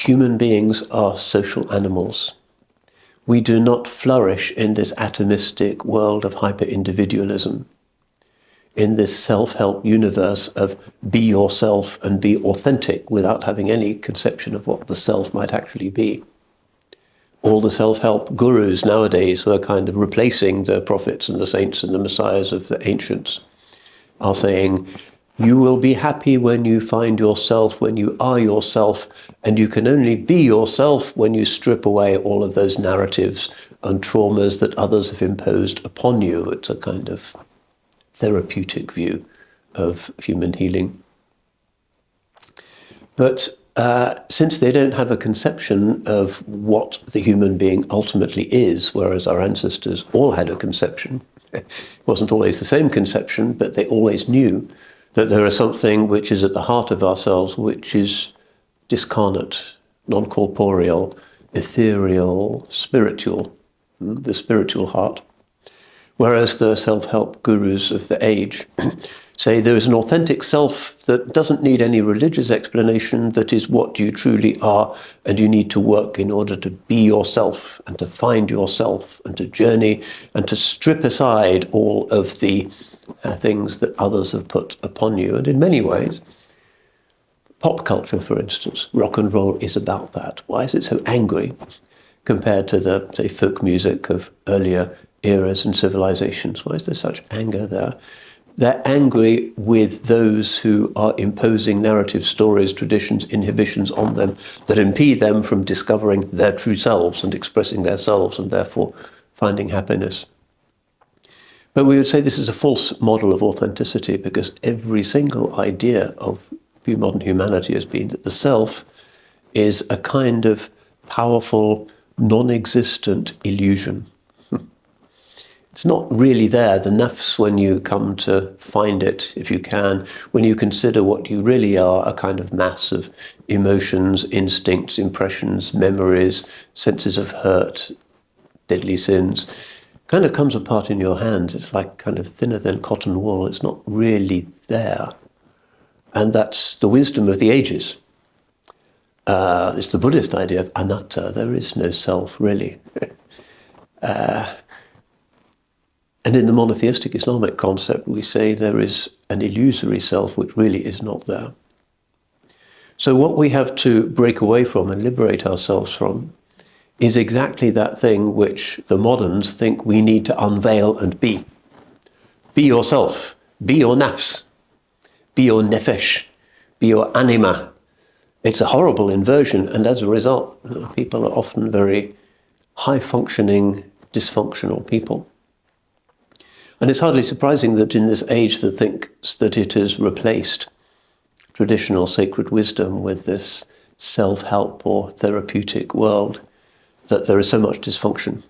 human beings are social animals. We do not flourish in this atomistic world of hyper-individualism, in this self-help universe of be yourself and be authentic without having any conception of what the self might actually be. All the self-help gurus nowadays who are kind of replacing the prophets and the saints and the messiahs of the ancients are saying, you will be happy when you find yourself, when you are yourself, and you can only be yourself when you strip away all of those narratives and traumas that others have imposed upon you. It's a kind of therapeutic view of human healing. But since they don't have a conception of what the human being ultimately is, whereas our ancestors all had a conception, it wasn't always the same conception, but they always knew that there is something which is at the heart of ourselves, which is discarnate, non-corporeal, ethereal, spiritual, the spiritual heart. Whereas the self-help gurus of the age say there is an authentic self that doesn't need any religious explanation, that is what you truly are, and you need to work in order to be yourself and to find yourself and to journey and to strip aside all of the things that others have put upon you. And in many ways, pop culture, for instance, rock and roll is about that. Why is it so angry compared to the, say, folk music of earlier eras and civilizations? Why is there such anger there? They're angry with those who are imposing narrative stories, traditions, inhibitions on them that impede them from discovering their true selves and expressing their selves and therefore finding happiness. But we would say this is a false model of authenticity, because every single idea of modern humanity has been that the self is a kind of powerful, non-existent illusion. It's not really there. The nafs, when you come to find it, if you can, when you consider what you really are, a kind of mass of emotions, instincts, impressions, memories, senses of hurt, deadly sins, kind of comes apart in your hands. It's like kind of thinner than cotton wool. It's not really there. And that's the wisdom of the ages. It's the Buddhist idea of anatta. There is no self, really. And in the monotheistic Islamic concept, we say there is an illusory self which really is not there. So what we have to break away from and liberate ourselves from is exactly that thing which the moderns think we need to unveil and be. Be yourself. Be your nafs. Be your nefesh. Be your anima. It's a horrible inversion, and as a result, people are often very high-functioning, dysfunctional people. And it's hardly surprising that in this age that thinks that it has replaced traditional sacred wisdom with this self-help or therapeutic world, that there is so much dysfunction.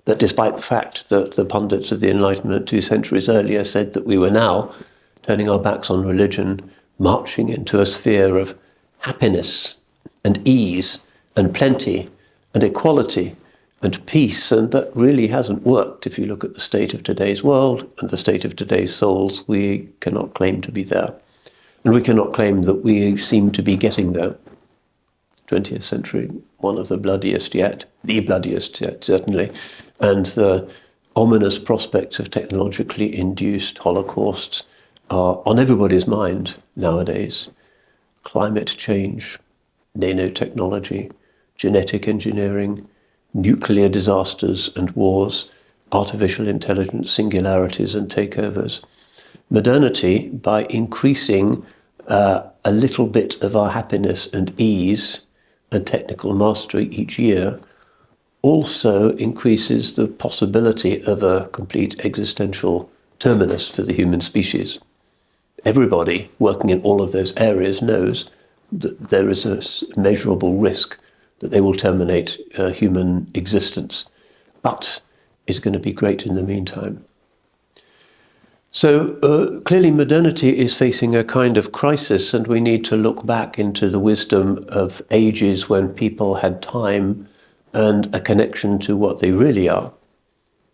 That despite the fact that the pundits of the Enlightenment 2 centuries earlier said that we were now turning our backs on religion, marching into a sphere of happiness and ease and plenty and equality and peace, and that really hasn't worked. If you look at the state of today's world and the state of today's souls, we cannot claim to be there. And we cannot claim that we seem to be getting there. 20th century, one of the bloodiest yet, certainly, and the ominous prospects of technologically induced holocausts are on everybody's mind nowadays. Climate change, nanotechnology, genetic engineering, nuclear disasters and wars, artificial intelligence, singularities and takeovers. Modernity, by increasing a little bit of our happiness and ease and technical mastery each year, also increases the possibility of a complete existential terminus for the human species. Everybody working in all of those areas knows that there is a measurable risk that they will terminate human existence, but it's going to be great in the meantime. So clearly modernity is facing a kind of crisis, and we need to look back into the wisdom of ages when people had time and a connection to what they really are,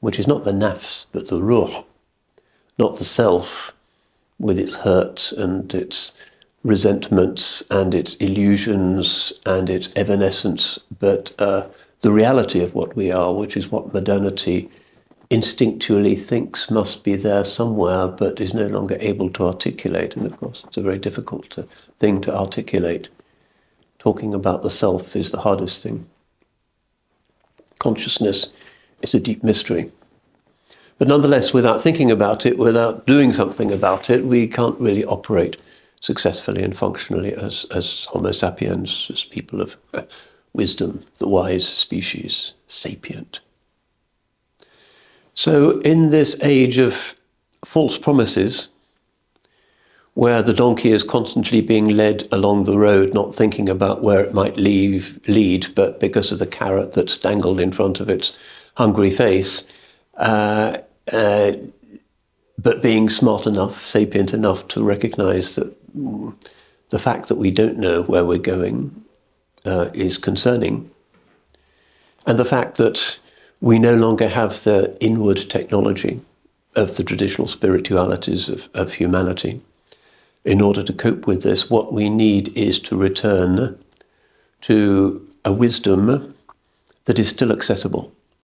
which is not the nafs, but the ruh, not the self with its hurt and its resentments and its illusions and its evanescence, but the reality of what we are, which is what modernity instinctually thinks must be there somewhere, but is no longer able to articulate. And of course, it's a very difficult thing to articulate. Talking about the self is the hardest thing. Consciousness is a deep mystery. But nonetheless, without thinking about it, without doing something about it, we can't really operate successfully and functionally as Homo sapiens, as people of wisdom, the wise species, sapient. So in this age of false promises, where the donkey is constantly being led along the road, not thinking about where it might lead, but because of the carrot that's dangled in front of its hungry face, but being smart enough, sapient enough to recognize that the fact that we don't know where we're going is concerning, and the fact that we no longer have the inward technology of the traditional spiritualities of humanity. In order to cope with this, what we need is to return to a wisdom that is still accessible.